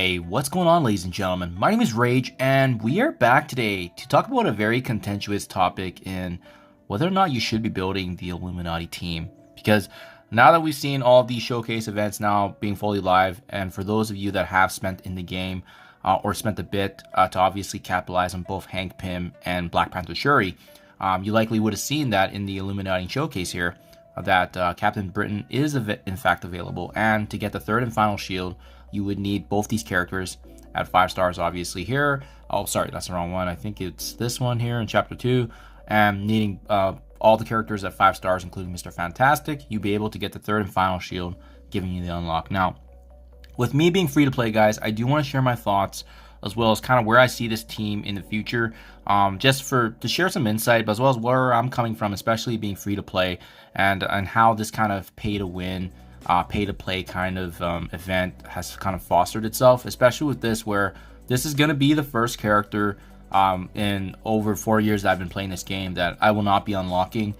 Hey, what's going on, ladies and gentlemen? My name is Rayge, and we are back today to talk about a very contentious topic in whether or not you should be building the Illuminati team. Because now that we've seen all of these showcase events now being fully live, and for those of you that have spent in the game or spent a bit to obviously capitalize on both Hank Pym and Black Panther Shuri, you likely would have seen that in the Illuminati showcase here, that Captain Britain is in fact available, and to get the third and final shield, you would need both these characters at 5 stars, obviously here. Oh, sorry, that's the wrong one. I think it's this one here in Chapter 2. And needing all the characters at 5 stars, including Mr. Fantastic, you'd be able to get the third and final shield, giving you the unlock. Now, with me being free to play, guys, I do want to share my thoughts as well as kind of where I see this team in the future, just to share some insight, but as well as where I'm coming from, especially being free to play, and how this kind of pay to win, pay to play kind of event has kind of fostered itself, especially with this, where this is going to be the first character in over 4 years that I've been playing this game that I will not be unlocking,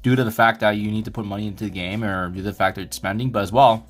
due to the fact that you need to put money into the game, or due to the fact that it's spending, but as well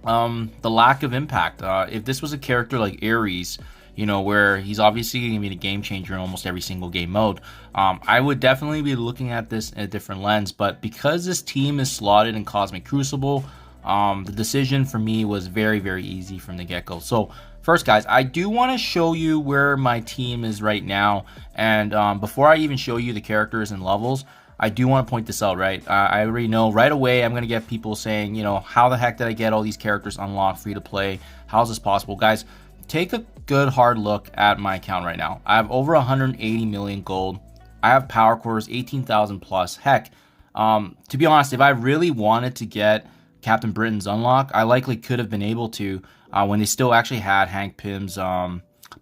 the lack of impact. If this was a character like Ares, you know, where he's obviously going to be a game changer in almost every single game mode, I would definitely be looking at this in a different lens. But because this team is slotted in Cosmic Crucible, the decision for me was very, very easy from the get-go. So first, guys, I do want to show you where my team is right now. And before I even show you the characters and levels, I do want to point this out, right? I already know right away I'm going to get people saying, you know, how the heck did I get all these characters unlocked free to play? How is this possible? Guys, take a good hard look at my account right now. I have over 180 million gold. I have power cores 18,000 plus. Heck, to be honest, if I really wanted to get Captain Britain's unlock, I likely could have been able to when they still actually had Hank Pym's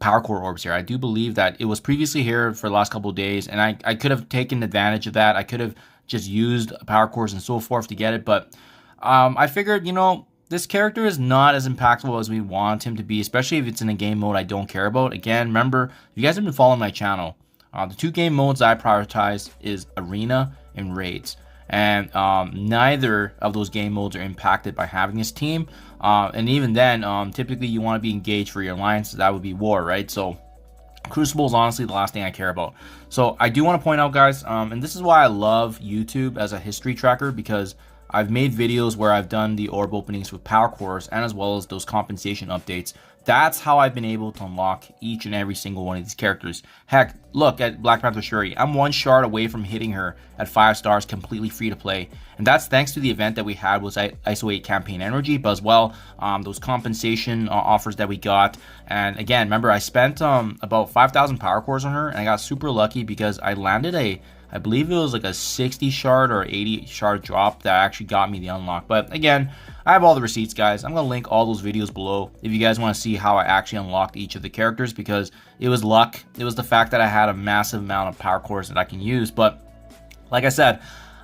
power core orbs here. I do believe that it was previously here for the last couple of days, and I could have taken advantage of that. I could have just used power cores and so forth to get it, but I figured, you know, this character is not as impactful as we want him to be, especially if it's in a game mode I don't care about. Again, remember, if you guys have been following my channel, the 2 game modes I prioritize is Arena and Raids. And neither of those game modes are impacted by having this team. And even then, typically you want to be engaged for your alliance. That would be War, right? So Crucible is honestly the last thing I care about. So I do want to point out, guys, and this is why I love YouTube as a history tracker, because I've made videos where I've done the orb openings with power cores and as well as those compensation updates. That's how I've been able to unlock each and every single one of these characters. Heck, look at Black Panther Shuri. I'm 1 shard away from hitting her at 5 stars completely free to play. And that's thanks to the event that we had was ISO 8 campaign energy, but as well those compensation offers that we got. And again, remember, I spent about 5,000 power cores on her, and I got super lucky because I landed I believe it was like a 60 shard or 80 shard drop that actually got me the unlock. But again, I have all the receipts, guys. I'm going to link all those videos below if you guys want to see how I actually unlocked each of the characters, because it was luck. It was the fact that I had a massive amount of power cores that I can use. But like I said,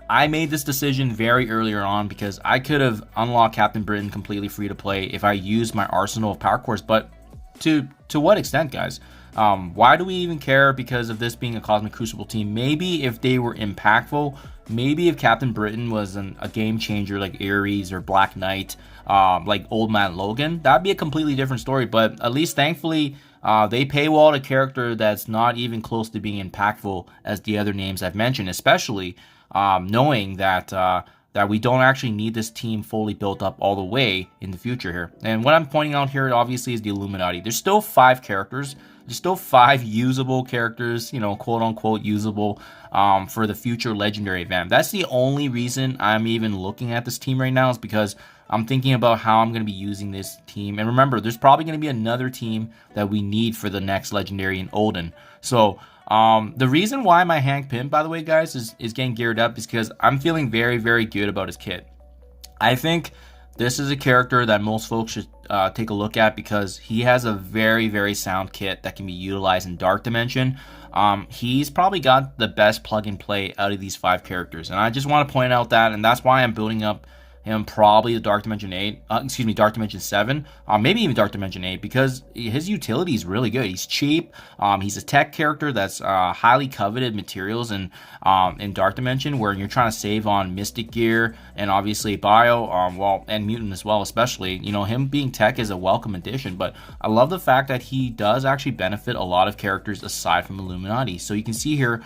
I made this decision very earlier on because I could have unlocked Captain Britain completely free to play if I used my arsenal of power cores. But to what extent, guys? Why do we even care because of this being a Cosmic Crucible team? Maybe if they were impactful, maybe if Captain Britain was a game changer like Ares or Black Knight, like Old Man Logan, that'd be a completely different story. But at least thankfully, they paywalled a character that's not even close to being impactful as the other names I've mentioned, especially knowing that we don't actually need this team fully built up all the way in the future here. And what I'm pointing out here, obviously, is the Illuminati. There's still 5 characters. There's still 5 usable characters, you know, quote unquote usable, for the future legendary event. That's the only reason I'm even looking at this team right now, is because I'm thinking about how I'm going to be using this team. And remember, there's probably going to be another team that we need for the next legendary in Odin. So the reason why my Hank Pym, by the way, guys, is getting geared up is because I'm feeling very, very good about his kit. I think this is a character that most folks should take a look at because he has a very, very sound kit that can be utilized in Dark Dimension. He's probably got the best plug and play out of these 5 characters, and I just want to point out that, and that's why I'm building up him probably the Dark Dimension 8, Dark Dimension 7, maybe even Dark Dimension 8, because his utility is really good. He's cheap. He's a tech character that's highly coveted materials in Dark Dimension, where you're trying to save on Mystic Gear and obviously Bio, and Mutant as well, especially. You know, him being tech is a welcome addition, but I love the fact that he does actually benefit a lot of characters aside from Illuminati. So you can see here,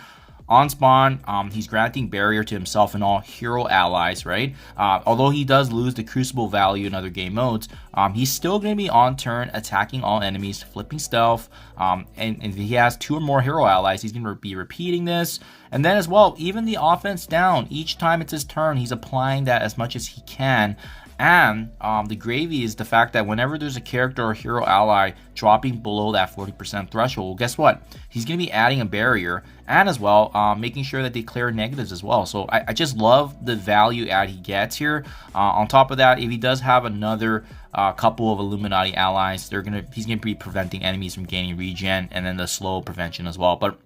on spawn, he's granting barrier to himself and all hero allies, right? Although he does lose the crucible value in other game modes, he's still going to be on turn attacking all enemies, flipping stealth, and if he has 2 or more hero allies, he's going to be repeating this. And then as well, even the offense down, each time it's his turn, he's applying that as much as he can. And the gravy is the fact that whenever there's a character or hero ally dropping below that 40% threshold, well, guess what? He's going to be adding a barrier, and as well making sure that they clear negatives as well. So I just love the value add he gets here. On top of that, if he does have another couple of Illuminati allies, he's gonna be preventing enemies from gaining regen, and then the slow prevention as well. But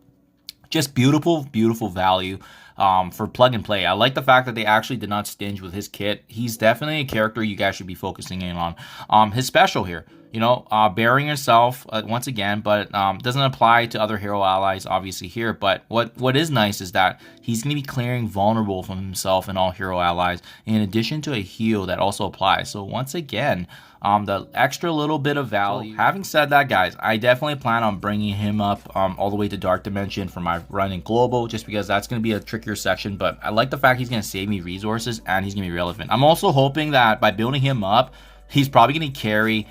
just beautiful value for plug and play. I like the fact that they actually did not stinge with his kit. He's definitely a character you guys should be focusing in on. His special here, you know, burying yourself once again, but doesn't apply to other hero allies obviously here. But what is nice is that he's going to be clearing vulnerable from himself and all hero allies, in addition to a heal that also applies. So once again, the extra little bit of value. So, having said that, guys, I definitely plan on bringing him up all the way to Dark Dimension for my run in Global, just because that's going to be a trickier section. But I like the fact he's going to save me resources and he's going to be relevant. I'm also hoping that by building him up, he's probably going to carry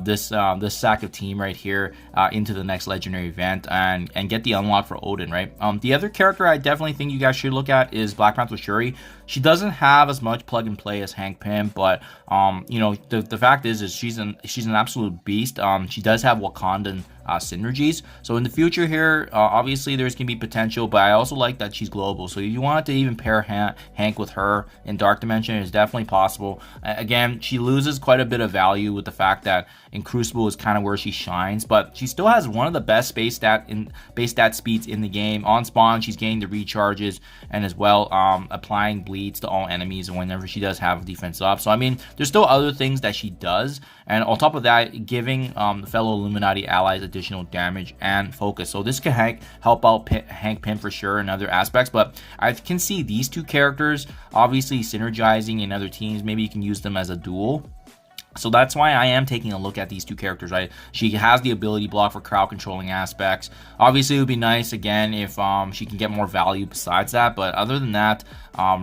this sack of team right here into the next legendary event and get the unlock for Odin, right? The other character I definitely think you guys should look at is Black Panther Shuri. She doesn't have as much plug and play as Hank Pym, but you know, the fact is she's an absolute beast. She does have Wakandan synergies. So in the future here, obviously there's gonna be potential, but I also like that she's global. So if you wanted to even pair Hank with her in Dark Dimension, it's definitely possible. Again, she loses quite a bit of value with the fact that in Crucible is kind of where she shines, but she still has one of the best base stat speeds in the game. On spawn, she's getting the recharges and as well applying bleeds to all enemies whenever she does have defense up. So I mean, there's still other things that she does, and on top of that, giving fellow Illuminati allies additional damage and focus. So this can help out Hank Pym for sure in other aspects, but I can see these two characters obviously synergizing in other teams. Maybe you can use them as a duel. So that's why I am taking a look at these two characters, right? She has the ability block for crowd controlling aspects. Obviously, it would be nice, again, if she can get more value besides that. But other than that,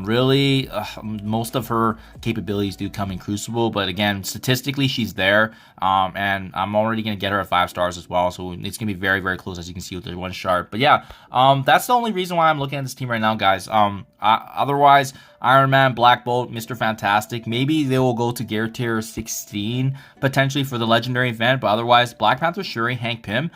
really, most of her capabilities do come in Crucible. But again, statistically, she's there. And I'm already going to get her at 5 stars as well. So it's going to be very, very close, as you can see with the 1 sharp. But yeah, that's the only reason why I'm looking at this team right now, guys. Otherwise, Iron Man, Black Bolt, Mr. Fantastic, maybe they will go to Gear Tier 16 potentially for the legendary event, but otherwise Black Panther, Shuri, Hank Pym,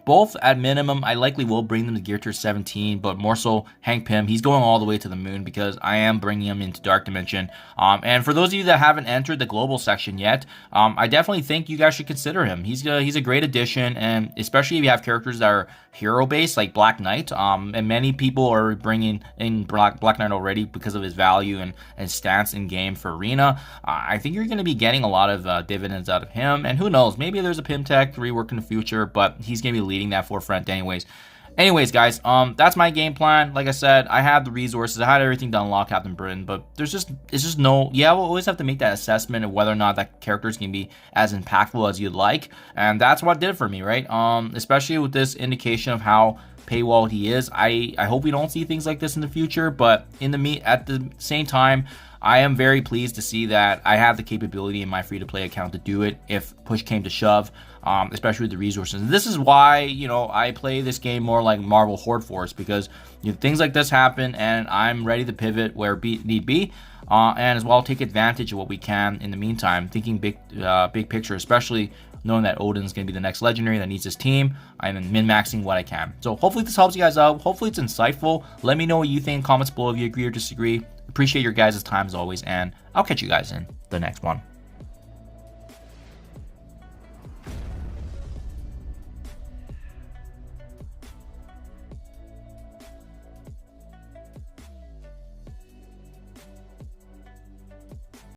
both at minimum, I likely will bring them to Gear Tier 17, but more so Hank Pym, he's going all the way to the moon because I am bringing him into Dark Dimension. And for those of you that haven't entered the global section yet, I definitely think you guys should consider him. He's a great addition, and especially if you have characters that are hero based like Black Knight, and many people are bringing in Black Knight already because of his value and stance in game for arena. I think you're going to be getting a lot of dividends out of him, and who knows, maybe there's a Pym Tech rework in the future, but he's going to be leading that forefront anyways, guys, that's my game plan. Like I said, I had the resources, I had everything to unlock Captain Britain, but it's just no, we'll always have to make that assessment of whether or not that character is going to be as impactful as you'd like, and that's what did it for me, right? Especially with this indication of how paywalled he is. I hope we don't see things like this in the future, but at the same time, I am very pleased to see that I have the capability in my free-to-play account to do it if push came to shove, especially with the resources. And this is why, you know, I play this game more like Marvel Horde Force, because things like this happen and I'm ready to pivot where need be, and as well take advantage of what we can in the meantime, thinking big picture, especially knowing that Odin's going to be the next legendary that needs his team. I'm min-maxing what I can. So hopefully this helps you guys out. Hopefully it's insightful. Let me know what you think in comments below if you agree or disagree. Appreciate your guys' time as always, and I'll catch you guys in the next one.